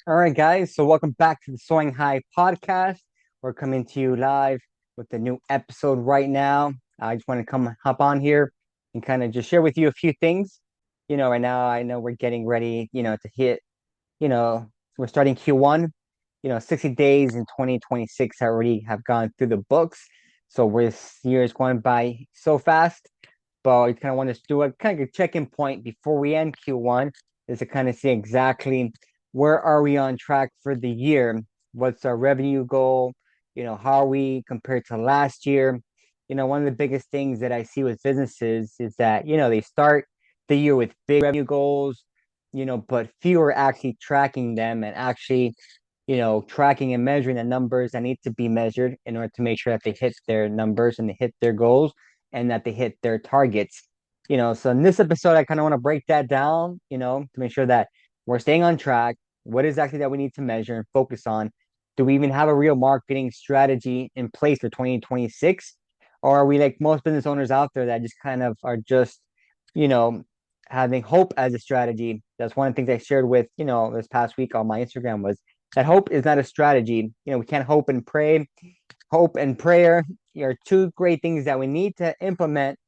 All right, guys. So, welcome back to the Soaring High podcast. We're coming to you live with the new episode right now. I just want to come hop on here and kind of just share with you a few things. Right now, I know we're getting ready, to hit, you know, we're starting Q1. 60 days in 2026 already have gone through the books. So, this year is going by so fast. But I kind of want to do a kind of a check-in point before we end Q1 is to kind of see exactly where are we on track for the year? What's our revenue goal? How are we compared to last year? One of the biggest things that I see with businesses is that, they start the year with big revenue goals, but fewer actually tracking them and actually, tracking and measuring the numbers that need to be measured in order to make sure that they hit their numbers and they hit their goals and that they hit their targets. So in this episode, I kind of want to break that down, to make sure that we're staying on track. What exactly that we need to measure and focus on? Do we even have a real marketing strategy in place for 2026? Or are we like most business owners out there that just kind of are just, you know, having hope as a strategy? That's one of the things I shared with, this past week on my Instagram was that hope is not a strategy. We can't hope and pray. Hope and prayer are two great things that we need to implement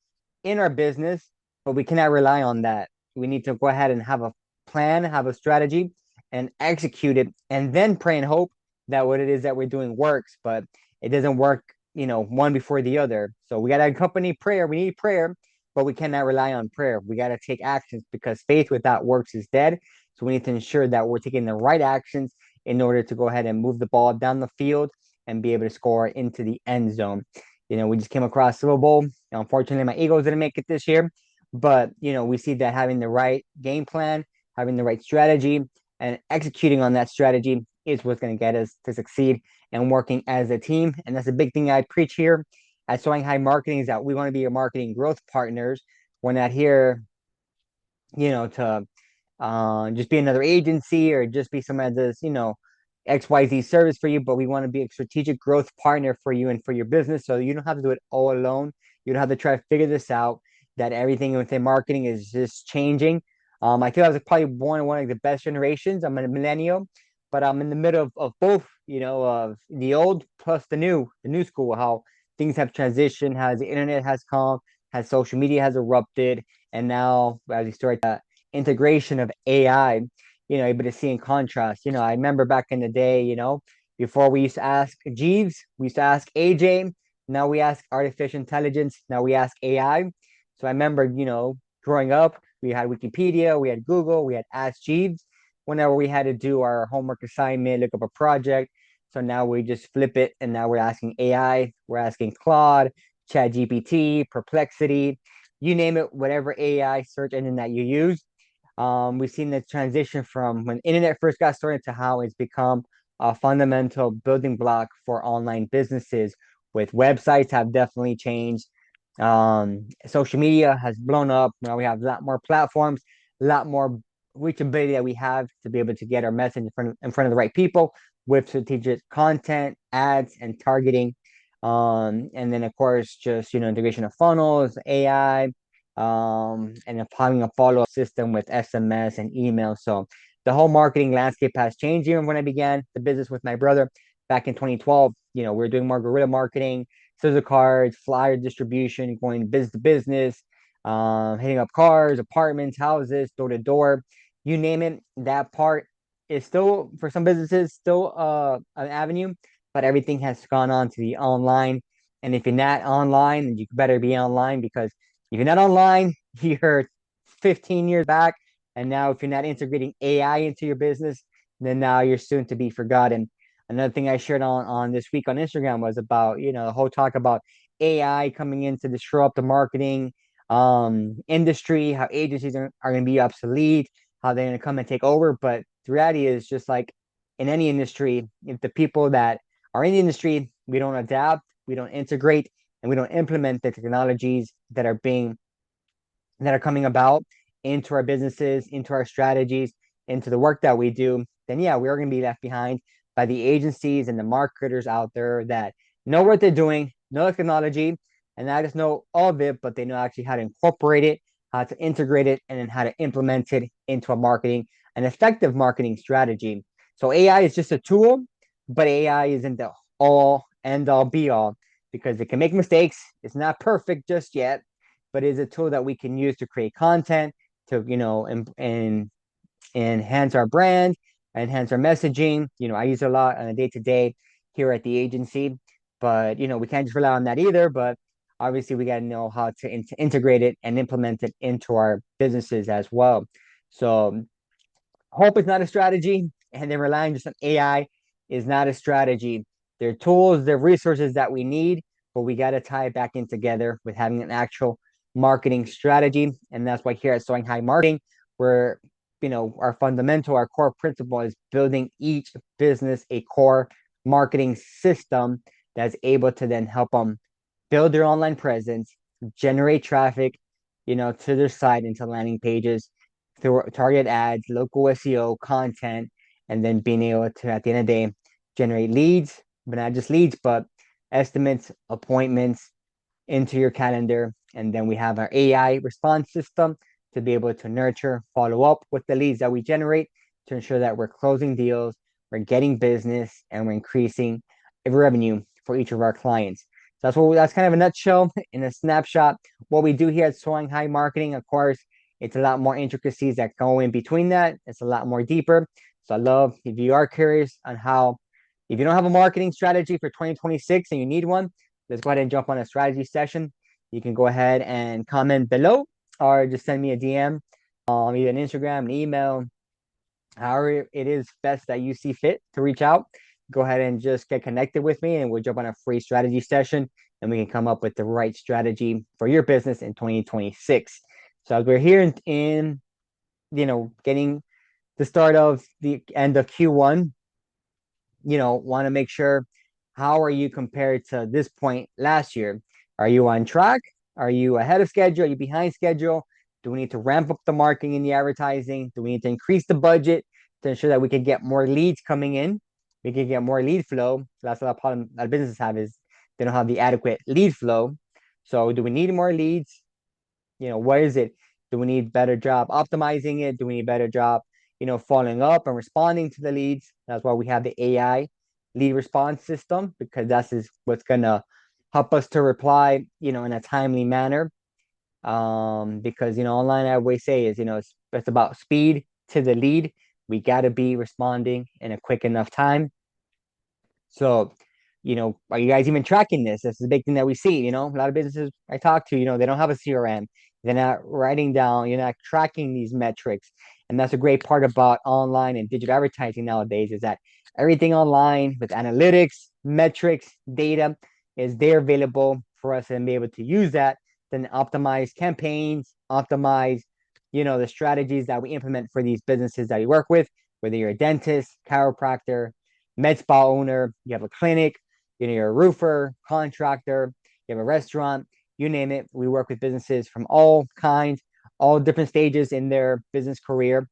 in our business, but we cannot rely on that. We need to go ahead and have a plan, have a strategy, and execute it, and then pray and hope that what it is that we're doing works. But it doesn't work, one before the other. So we got to accompany prayer. We need prayer, but we cannot rely on prayer. We got to take actions because faith without works is dead. So we need to ensure that we're taking the right actions in order to go ahead and move the ball down the field and be able to score into the end zone. We just came across Super Bowl. Unfortunately, my Eagles didn't make it this year, but we see that having the right game plan, having the right strategy, and executing on that strategy is what's going to get us to succeed and working as a team. And that's a big thing I preach here at Soaring High Marketing is that we want to be your marketing growth partners. We're not here, to just be another agency or just be some of this, XYZ service for you, but we want to be a strategic growth partner for you and for your business. So you don't have to do it all alone. You don't have to try to figure this out, that everything within marketing is just changing. I feel I was probably born in one of the best generations. I'm a millennial, but I'm in the middle of both, of the old plus the new school, how things have transitioned, how the internet has come, how social media has erupted, and now as we start integration of AI, able to see in contrast. I remember back in the day, before we used to ask Jeeves, we used to ask AJ. Now we ask artificial intelligence. Now we ask AI. So I remember, growing up, we had Wikipedia, we had Google, we had Ask Jeeves. Whenever we had to do our homework assignment, look up a project. So now we just flip it, and now we're asking AI, we're asking Claude, ChatGPT, Perplexity, you name it, whatever AI search engine that you use. We've seen the transition from when internet first got started to how it's become a fundamental building block for online businesses. With websites have definitely changed. Social media has blown up. Now we have a lot more platforms, a lot more reachability that we have to be able to get our message in front of the right people with strategic content, ads, and targeting. And then of course, just integration of funnels, AI, and having a follow-up system with SMS and email. So the whole marketing landscape has changed. Even when I began the business with my brother back in 2012, we were doing more guerrilla marketing, scissor cards, flyer distribution, going business to business, hitting up cars, apartments, houses, door to door, you name it. That part is still for some businesses still an avenue, but everything has gone on to the online. And if you're not online, you better be online because if you're not online, you're 15 years back. And now, if you're not integrating AI into your business, then now you're soon to be forgotten. Another thing I shared on this week on Instagram was about, the whole talk about AI coming in to disrupt the marketing industry, how agencies are going to be obsolete, how they're going to come and take over. But the reality is just like in any industry, if the people that are in the industry, we don't adapt, we don't integrate, and we don't implement the technologies that are coming about into our businesses, into our strategies, into the work that we do, then yeah, we are going to be left behind by the agencies and the marketers out there that know what they're doing, know the technology, and not just know all of it, but they know actually how to incorporate it, how to integrate it, and then how to implement it into a marketing, an effective marketing strategy. So AI is just a tool, but AI isn't the all end all be all because it can make mistakes. It's not perfect just yet, but it's a tool that we can use to create content, to and enhance our brand, enhance our messaging. I use it a lot on a day to day here at the agency, but we can't just rely on that either. But obviously, we got to know how to integrate it and implement it into our businesses as well. So hope is not a strategy, and then relying just on AI is not a strategy. They're tools, they're resources that we need, but we got to tie it back in together with having an actual marketing strategy. And that's why here at Soaring High Marketing, we're our fundamental, our core principle is building each business a core marketing system that's able to then help them build their online presence, generate traffic, to their site, into landing pages, through target ads, local SEO content, and then being able to, at the end of the day, generate leads, but not just leads, but estimates, appointments into your calendar. And then we have our AI response system to be able to nurture, follow up with the leads that we generate to ensure that we're closing deals, we're getting business, and we're increasing revenue for each of our clients. So that's kind of a nutshell in a snapshot. What we do here at Soaring High Marketing, of course, it's a lot more intricacies that go in between that. It's a lot more deeper. So I love, if you are curious on how, if you don't have a marketing strategy for 2026 and you need one, let's go ahead and jump on a strategy session. You can go ahead and comment below or just send me a DM, either an Instagram, an email, however it is best that you see fit to reach out. Go ahead and just get connected with me and we'll jump on a free strategy session and we can come up with the right strategy for your business in 2026. So as we're here in getting the start of the end of Q1, want to make sure, how are you compared to this point last year? Are you on track? Are you ahead of schedule? Are you behind schedule? Do we need to ramp up the marketing and the advertising? Do we need to increase the budget to ensure that we can get more leads coming in? We can get more lead flow. That's what a problem that businesses have, is they don't have the adequate lead flow. So do we need more leads? What is it? Do we need better job optimizing it? Do we need better job, following up and responding to the leads? That's why we have the AI lead response system, because that's what's gonna help us to reply, in a timely manner. Because online, I always say is, it's about speed to the lead. We gotta be responding in a quick enough time. So, are you guys even tracking this? This is a big thing that we see. A lot of businesses I talk to, they don't have a CRM. They're not writing down, you're not tracking these metrics. And that's a great part about online and digital advertising nowadays, is that everything online with analytics, metrics, data is there available for us and be able to use that, then optimize campaigns, optimize, the strategies that we implement for these businesses that we work with, whether you're a dentist, chiropractor, med spa owner, you have a clinic, you're a roofer, contractor, you have a restaurant, you name it. We work with businesses from all kinds, all different stages in their business career,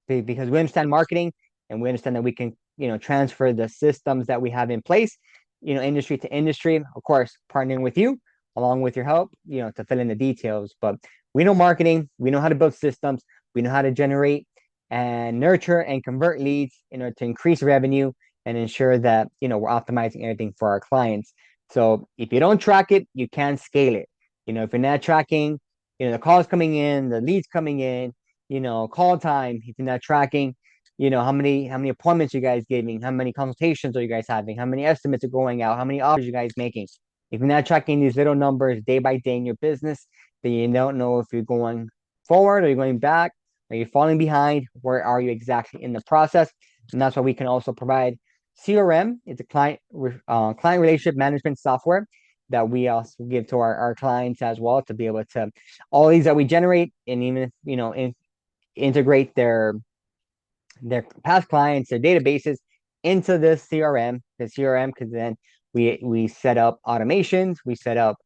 because we understand marketing and we understand that we can, transfer the systems that we have in place, industry to industry, of course, partnering with you along with your help, to fill in the details. But we know marketing, we know how to build systems, we know how to generate and nurture and convert leads in order to increase revenue and ensure that we're optimizing everything for our clients. So if you don't track it, you can't scale it. If you're not tracking, the calls coming in, the leads coming in, call time. If you're not tracking, how many appointments you guys giving, how many consultations are you guys having, how many estimates are going out, how many offers you guys making. If you're not tracking these little numbers day by day in your business, then you don't know if you're going forward or you're going back. Are you falling behind? Where are you exactly in the process? And that's why we can also provide CRM. It's a client relationship management software that we also give to our clients as well, to be able to, all these that we generate, and even integrate their past clients, their databases into this CRM. The CRM, because then we set up automations, we set up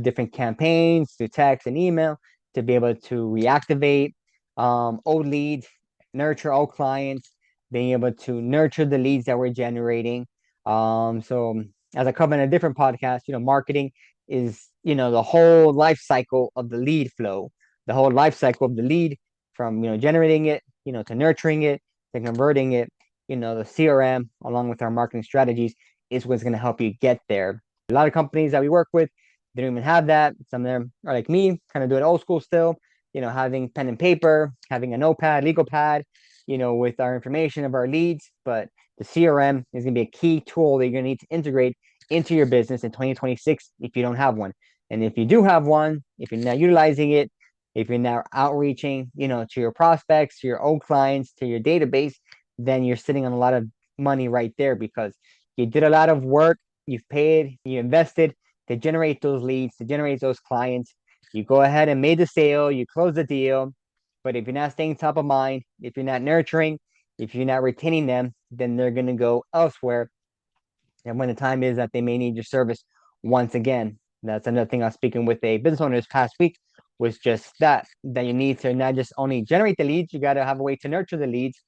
different campaigns through text and email to be able to reactivate old leads, nurture old clients, being able to nurture the leads that we're generating. So as I covered in a different podcast, marketing is, the whole life cycle of the lead flow, the whole life cycle of the lead, from, generating it, to nurturing it, to converting it, the CRM along with our marketing strategies is what's going to help you get there. A lot of companies that we work with, they don't even have that. Some of them are like me, kind of do it old school still, having pen and paper, having a notepad, legal pad, with our information of our leads. But the CRM is going to be a key tool that you're going to need to integrate into your business in 2026 if you don't have one. And if you do have one, if you're not utilizing it, if you're now outreaching, to your prospects, to your old clients, to your database, then you're sitting on a lot of money right there because you did a lot of work, you've paid, you invested to generate those leads, to generate those clients. You go ahead and made the sale, you close the deal. But if you're not staying top of mind, if you're not nurturing, if you're not retaining them, then they're going to go elsewhere. And when the time is that they may need your service once again. That's another thing I was speaking with a business owner this past week was just that you need to not just only generate the leads, you got to have a way to nurture the leads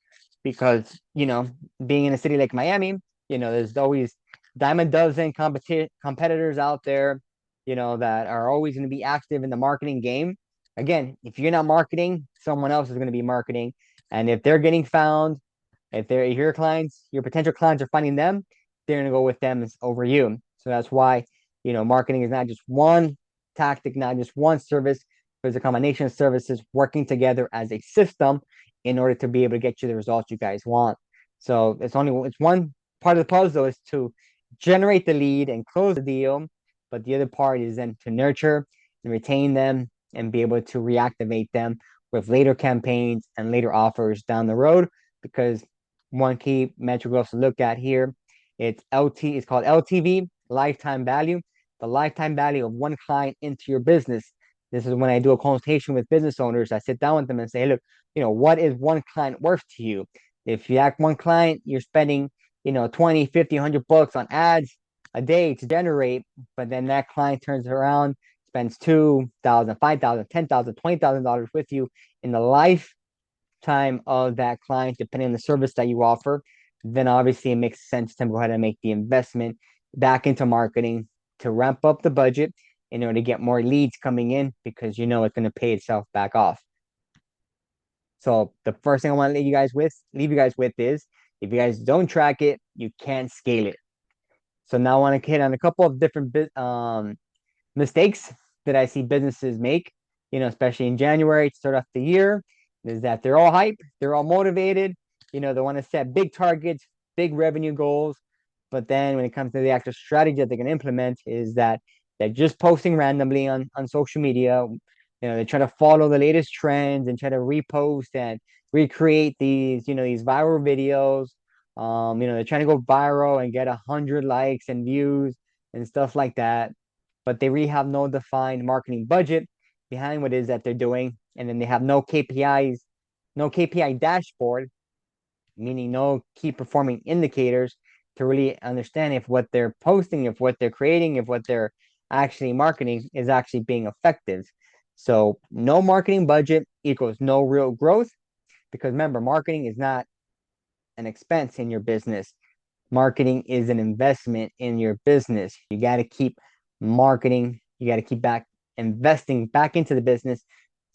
because, being in a city like Miami, there's always dime a dozen competitors out there, that are always going to be active in the marketing game. Again, if you're not marketing, someone else is going to be marketing. And if they're getting found, if your clients, your potential clients are finding them, they're going to go with them over you. So that's why, marketing is not just one tactic, not just one service, but it's a combination of services working together as a system in order to be able to get you the results you guys want. So it's one part of the puzzle is to generate the lead and close the deal, but the other part is then to nurture and retain them and be able to reactivate them with later campaigns and later offers down the road. Because one key metric we also look at here, it's called LTV, lifetime value, the lifetime value of one client into your business. This is when I do a consultation with business owners. I sit down with them and say, look, what is one client worth to you? If you act one client, you're spending, 20, 50, 100 bucks on ads a day to generate, but then that client turns around, spends $2,000, $5,000, $10,000, $20,000 with you in the lifetime of that client, depending on the service that you offer, then obviously it makes sense to go ahead and make the investment back into marketing to ramp up the budget in order to get more leads coming in because it's going to pay itself back off. So the first thing I want to leave you guys with is if you guys don't track it, you can't scale it. So now I want to hit on a couple of different mistakes that I see businesses make, especially in January to start off the year, is that they're all hype, they're all motivated, they want to set big targets, big revenue goals. But then when it comes to the actual strategy that they're going to implement is that they're just posting randomly on social media. They try to follow the latest trends and try to repost and recreate these viral videos. They're trying to go viral and get 100 likes and views and stuff like that. But they really have no defined marketing budget behind what it is that they're doing. And then they have no KPIs, no KPI dashboard, meaning no key performing indicators to really understand if what they're posting, if what they're creating, if what they're actually marketing is actually being effective. So no marketing budget equals no real growth because remember, marketing is not an expense in your business. Marketing is an investment in your business. You got to keep marketing. You got to keep investing back into the business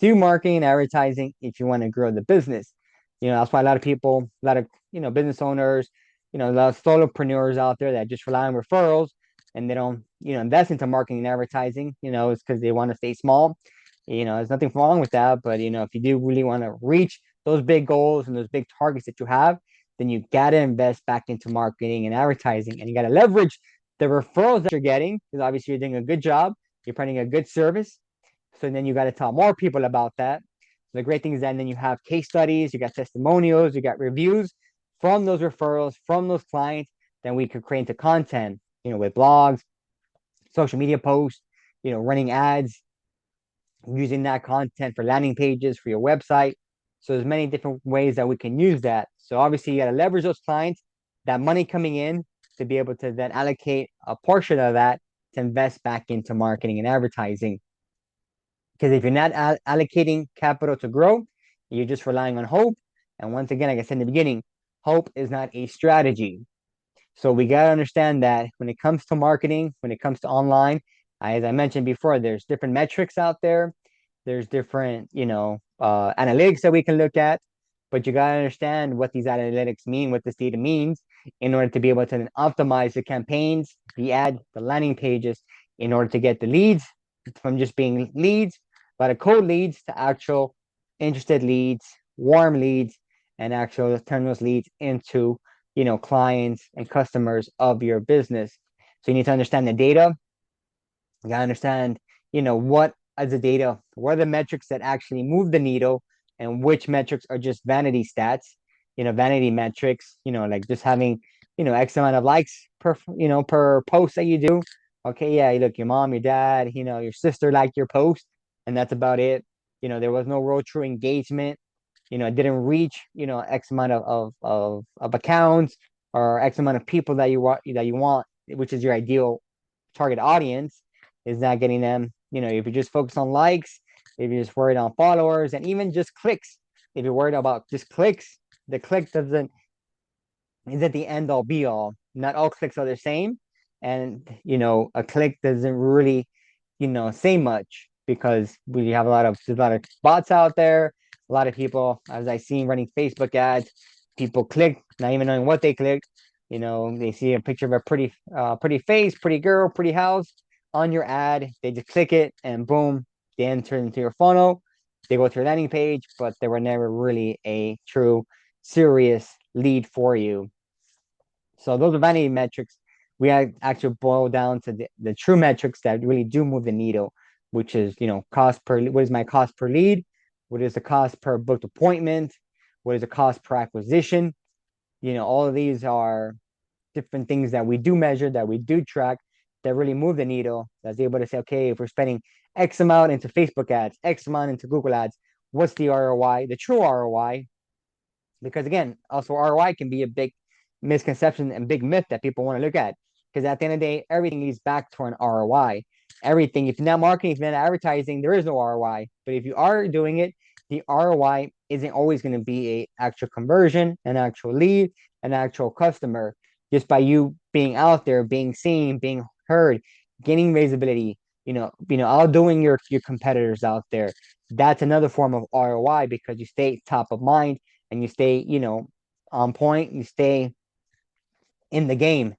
through marketing and advertising if you want to grow the business. That's why a lot of people, a lot of, business owners, a lot of solopreneurs out there that just rely on referrals and they don't, invest into marketing and advertising, it's because they want to stay small. There's nothing wrong with that. But, if you do really want to reach those big goals and those big targets that you have, then you got to invest back into marketing and advertising and you got to leverage the referrals that you're getting because obviously you're doing a good job. You're providing a good service. So then you got to tell more people about that. The great thing is that then you have case studies, you got testimonials, you got reviews from those referrals, from those clients, then we could create into content, with blogs, social media posts, running ads, using that content for landing pages for your website. So there's many different ways that we can use that. So obviously you got to leverage those clients, that money coming in to be able to then allocate a portion of that to invest back into marketing and advertising. Because if you're not allocating capital to grow, you're just relying on hope. And once again, like I said in the beginning, hope is not a strategy. So we got to understand that when it comes to marketing, when it comes to online, as I mentioned before, there's different metrics out there. There's different, analytics that we can look at. but you got to understand what these analytics mean, what this data means, in order to be able to then optimize the campaigns, the ad, the landing pages, in order to get the leads from just being leads, a lot of cold leads, to actual interested leads, warm leads, and actual turn those leads into, clients and customers of your business. So you need to understand the data. You gotta understand, what is the data, what are the metrics that actually move the needle, and which metrics are just vanity stats, vanity metrics, like just having, X amount of likes per post that you do. Okay, yeah, look, your mom, your dad, your sister liked your post, and that's about it. There was no real true engagement. It didn't reach, X amount of accounts, or X amount of people that you want, which is your ideal target audience, is not getting them. If you just focus on likes, if you're just worried on followers, and even just clicks, if you're worried about just clicks, the click doesn't isn't the end all be all. Not all clicks are the same, and a click doesn't really, say much, because we have there's a lot of bots out there. A lot of people, as I seen running Facebook ads, people click not even knowing what they clicked. They see a picture of a pretty face, pretty girl, pretty house on your ad. They just click it, and boom, they enter into your funnel. They go to your landing page, but they were never really a true, serious lead for you. So those are vanity metrics. We actually boil down to the true metrics that really do move the needle, which is, what is my cost per lead? What is the cost per booked appointment? What is the cost per acquisition? All of these are different things that we do measure, that we do track, that really move the needle. That's able to say, okay, if we're spending X amount into Facebook ads, X amount into Google ads, what's the ROI, the true ROI? Because again, also ROI can be a big misconception and big myth that people want to look at. Because at the end of the day, everything leads back to an ROI. Everything, if you're not marketing, if you're not advertising, there is no ROI. But if you are doing it, the ROI isn't always going to be a actual conversion, an actual lead, an actual customer. Just by you being out there, being seen, being heard, gaining visibility, outdoing your competitors out there. That's another form of ROI, because you stay top of mind, and you stay, on point, you stay in the game.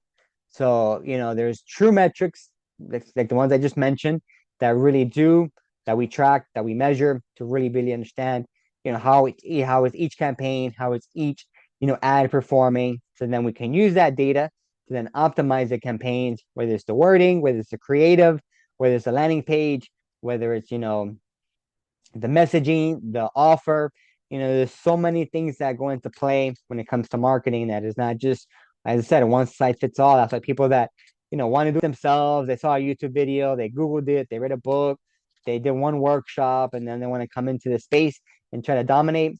So, there's true metrics, like the ones I just mentioned, that really do, that we track, that we measure, to really understand, how is each campaign, how is each, ad performing. So then we can use that data to then optimize the campaigns, whether it's the wording, whether it's the creative, whether it's the landing page, whether it's, the messaging, the offer. There's so many things that go into play when it comes to marketing, that is not just, as I said, one size fits all. That's why people that, want to do it themselves, they saw a YouTube video, they Googled it, they read a book, they did one workshop, and then they want to come into the space and try to dominate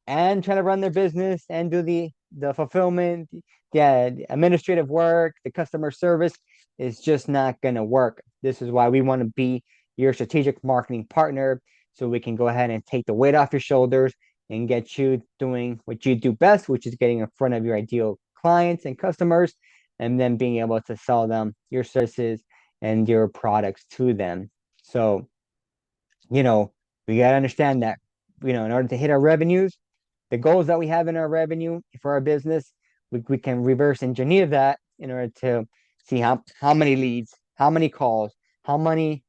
and try to run their business and do the fulfillment, the administrative work, the customer service. Is just not going to work. This is why we want to be your strategic marketing partner, so we can go ahead and take the weight off your shoulders and get you doing what you do best, which is getting in front of your ideal clients and customers, and then being able to sell them your services and your products to them. So, we got to understand that, in order to hit our revenues, the goals that we have in our revenue for our business, we can reverse engineer that in order to see how many leads, how many calls, how many,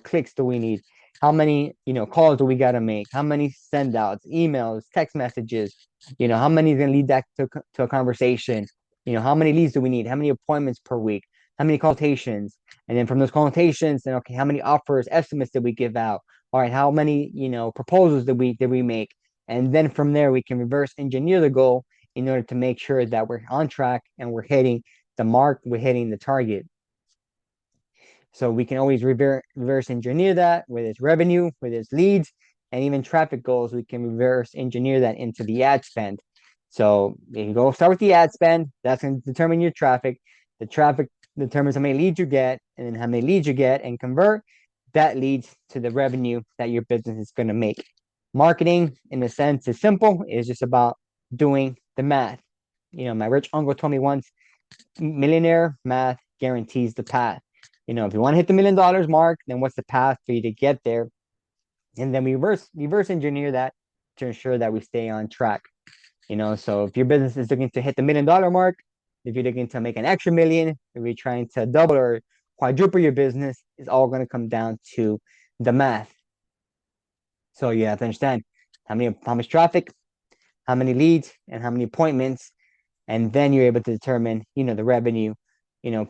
clicks do we need, how many, calls do we got to make, how many send outs, emails, text messages, how many is going to lead that to a conversation, how many leads do we need, how many appointments per week, how many consultations, and then from those consultations, then, okay, how many offers, estimates did we give out? All right, how many, proposals did we make? And then from there, we can reverse engineer the goal in order to make sure that we're on track and we're hitting the mark, we're hitting the target. So we can always reverse engineer that, whether it's revenue, whether it's leads, and even traffic goals. We can reverse engineer that into the ad spend. So you can go start with the ad spend. That's going to determine your traffic. The traffic determines how many leads you get, and then how many leads you get and convert. That leads to the revenue that your business is going to make. Marketing, in a sense, is simple. It's just about doing the math. My rich uncle told me once, millionaire math guarantees the path. If you want to hit the $1 million mark, then what's the path for you to get there? And then we reverse engineer that to ensure that we stay on track. So if your business is looking to hit the $1 million mark, if you're looking to make an extra million, if you're trying to double or quadruple your business, it's all going to come down to the math. So you have to understand how much traffic, how many leads, and how many appointments, and then you're able to determine, the revenue,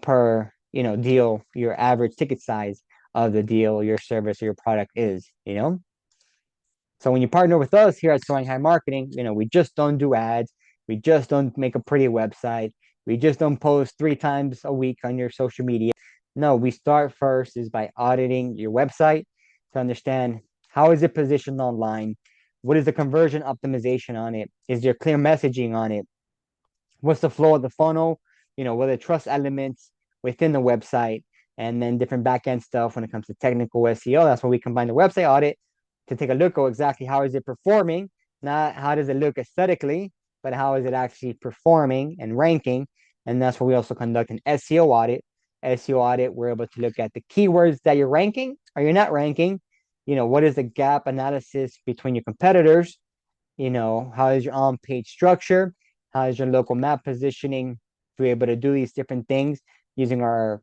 per, deal, your average ticket size of the deal, your service or your product is. So when you partner with us here at Soaring High Marketing, we just don't do ads. We just don't make a pretty website. We just don't post 3 times a week on your social media. No, we start first is by auditing your website to understand how is it positioned online? What is the conversion optimization on it? Is there clear messaging on it? What's the flow of the funnel? What are the trust elements within the website? And then different backend stuff when it comes to technical SEO. That's where we combine the website audit to take a look at exactly how is it performing, not how does it look aesthetically, but how is it actually performing and ranking. And that's where we also conduct an SEO audit. SEO audit, we're able to look at the keywords that you're ranking or you're not ranking. What is the gap analysis between your competitors? How is your on-page structure? How is your local map positioning? To be able to do these different things using our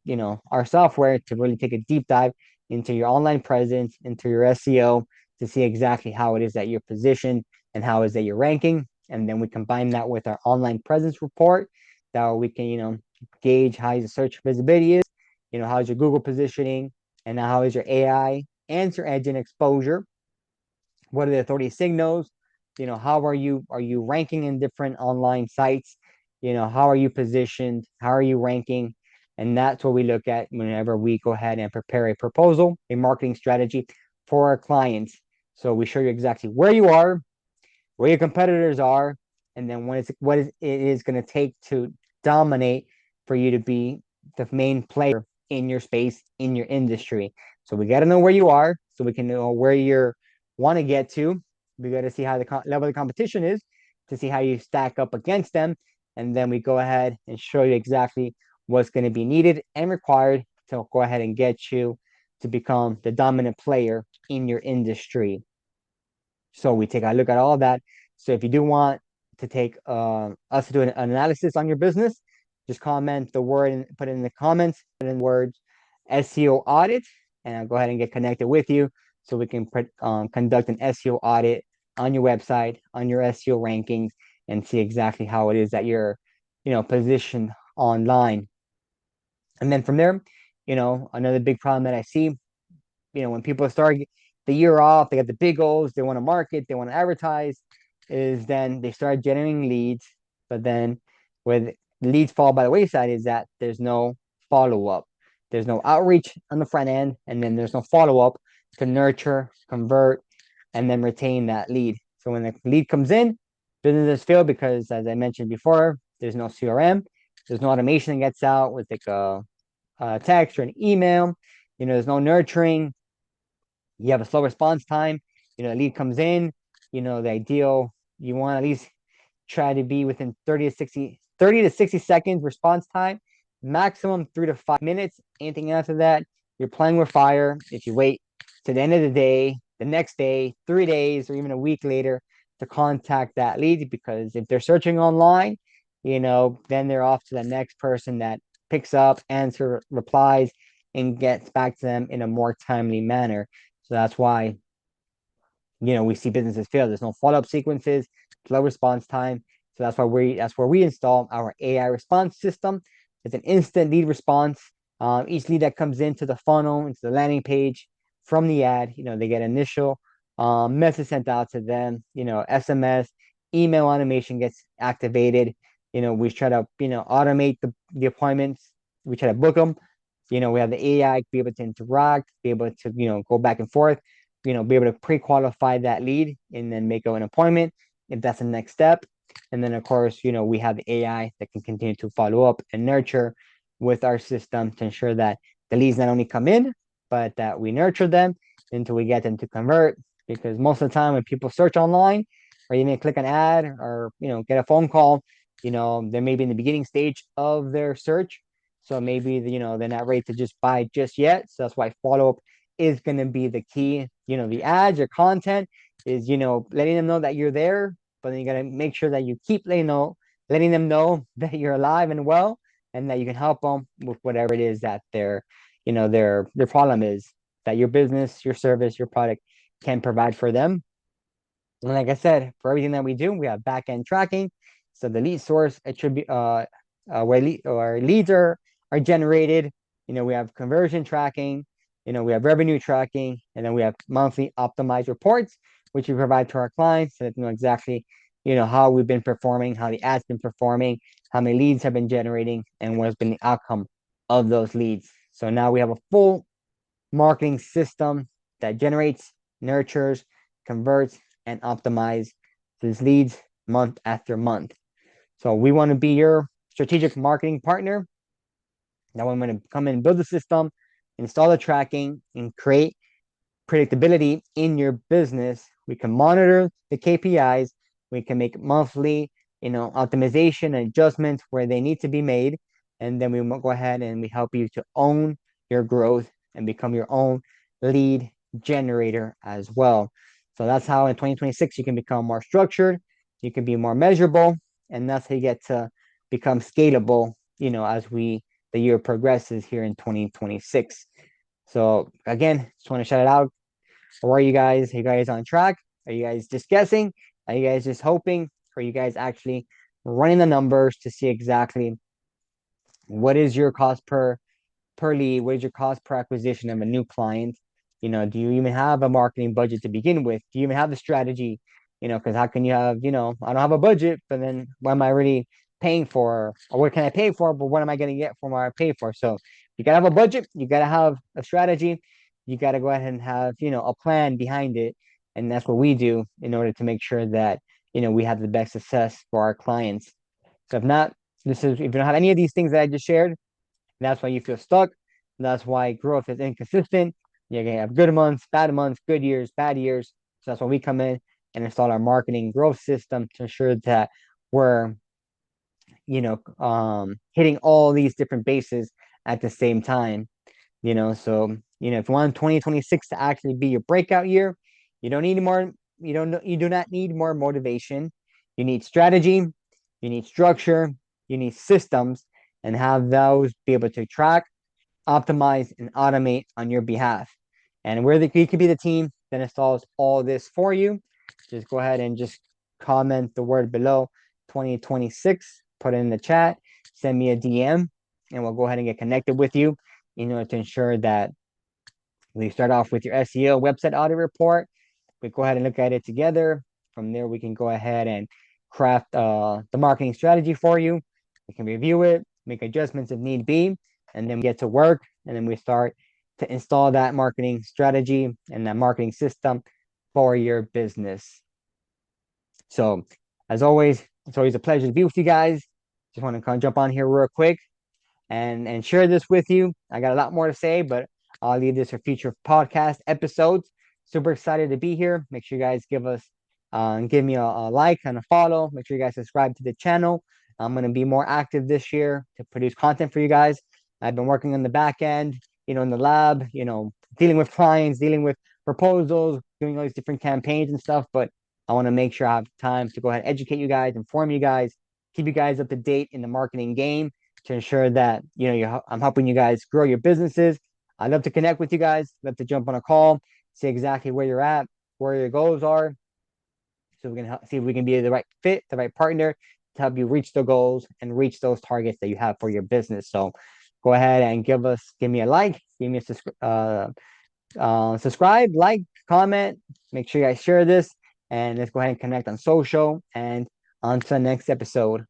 software to really take a deep dive into your online presence, into your SEO, to see exactly how it is that you're positioned and how it is that you're ranking. And then we combine that with our online presence report that we can, gauge how your search visibility is, how is your Google positioning, and how is your AI answer engine exposure? What are the authority signals? How are you ranking in different online sites? How are you positioned? How are you ranking? And that's what we look at whenever we go ahead and prepare a proposal, a marketing strategy for our clients. So we show you exactly where you are, where your competitors are, and then what it is going to take to dominate for you to be the main player in your space, in your industry. So we got to know where you are so we can know where you're want to get to. We got to see how the level of the competition is to see how you stack up against them. And then we go ahead and show you exactly what's going to be needed and required to go ahead and get you to become the dominant player in your industry. So we take a look at all of that. So if you do want to take us to do an analysis on your business, just comment the word and put it in the comments, put in the words SEO audit, and I'll go ahead and get connected with you so we can conduct an SEO audit on your website, on your SEO rankings, and see exactly how it is that you're, positioned online. And then from there, another big problem that I see, when people start the year off, they got the big goals, they want to market, they want to advertise, is then they start generating leads, but then with leads fall by the wayside is that there's no follow-up. There's no outreach on the front end, and then there's no follow-up to nurture, convert, and then retain that lead. So when the lead comes in, businesses fail because, as I mentioned before, there's no CRM, there's no automation that gets out with like a text or an email. There's no nurturing. You have a slow response time. The lead comes in. The ideal, you want at least try to be within 30 to 60 seconds response time, maximum 3 to 5 minutes. Anything after that, you're playing with fire. If you wait to the end of the day, the next day, 3 days, or even a week later to contact that lead, because if they're searching online, then they're off to the next person that picks up, answer, replies, and gets back to them in a more timely manner. So that's why, we see businesses fail. There's no follow-up sequences, slow response time. So that's where we install our AI response system. It's an instant lead response. Each lead that comes into the funnel, into the landing page from the ad, they get initial message sent out to them, SMS, email automation gets activated. We try to, automate the appointments. We try to book them. We have the AI to be able to interact, be able to, go back and forth, be able to pre-qualify that lead and then make an appointment if that's the next step. And then, of course, we have the AI that can continue to follow up and nurture with our system to ensure that the leads not only come in, but that we nurture them until we get them to convert. Because most of the time when people search online or even click an ad or, get a phone call, they may be in the beginning stage of their search. So maybe, they're not ready to just buy just yet. So that's why follow-up is going to be the key. The ads, your content, is, letting them know that you're there, but then you got to make sure that you keep letting them know that you're alive and well, and that you can help them with whatever it is that their problem is, that your business, your service, your product can provide for them. And like I said, for everything that we do, we have back end tracking. So the lead source attribute where leads are generated. We have conversion tracking. We have revenue tracking, and then we have monthly optimized reports, which we provide to our clients so that know exactly how we've been performing, how the ad's been performing, how many leads have been generating, and what has been the outcome of those leads. So now we have a full marketing system that generates, nurtures, converts, and optimizes these leads month after month. So we want to be your strategic marketing partner. Now I'm going to come in and build the system, install the tracking, and create predictability in your business. We can monitor the KPIs. We can make monthly, optimization and adjustments where they need to be made. And then we will go ahead and we help you to own your growth and become your own lead generator as well. So that's how in 2026 you can become more structured, you can be more measurable, and that's how you get to become scalable, as the year progresses here in 2026. So again, just want to shout it out. Where are you guys? Are you guys on track? Are you guys just guessing? Are you guys just hoping? Or are you guys actually running the numbers to see exactly what is your cost per lead? What is your cost per acquisition of a new client? Do you even have a marketing budget to begin with? Do you even have the strategy? Because how can you have, I don't have a budget, but then what am I really paying for? Or what can I pay for? But what am I going to get from what I pay for? So you got to have a budget. You got to have a strategy. You got to go ahead and have, a plan behind it. And that's what we do in order to make sure that, we have the best success for our clients. So if you don't have any of these things that I just shared, that's why you feel stuck. That's why growth is inconsistent. You're going to have good months, good years, bad years. So that's why we come in and install our marketing growth system to ensure that we're, hitting all these different bases at the same time. So, if you want 2026 to actually be your breakout year, you don't need more, you do not need more motivation. You need strategy, you need structure, you need systems, and have those be able to track, optimize, and automate on your behalf. And we could be the team that installs all this for you. Just go ahead and just comment the word below 2026, put it in the chat, send me a DM, and we'll go ahead and get connected with you in order to ensure that we start off with your SEO website audit report. We go ahead and look at it together. From there, we can go ahead and craft the marketing strategy for you. We can review it, make adjustments if need be, and then we get to work. And then we start to install that marketing strategy and that marketing system for your business. So, as always, it's always a pleasure to be with you guys. Just want to kind of jump on here real quick and share this with you. I got a lot more to say, but I'll leave this for future podcast episodes. Super excited to be here. Make sure you guys give me a like and a follow. Make sure you guys subscribe to the channel. I'm going to be more active this year to produce content for you guys. I've been working on the back end, in the lab, dealing with clients, dealing with proposals, doing all these different campaigns and stuff. But I want to make sure I have time to go ahead and educate you guys, inform you guys, keep you guys up to date in the marketing game to ensure that, I'm helping you guys grow your businesses. I'd love to connect with you guys. Love to jump on a call, see exactly where you're at, where your goals are, so we can see if we can be the right fit, the right partner to help you reach the goals and reach those targets that you have for your business. So go ahead and give me a like, give me a subscribe, like, comment. Make sure you guys share this, and let's go ahead and connect on social and on to the next episode.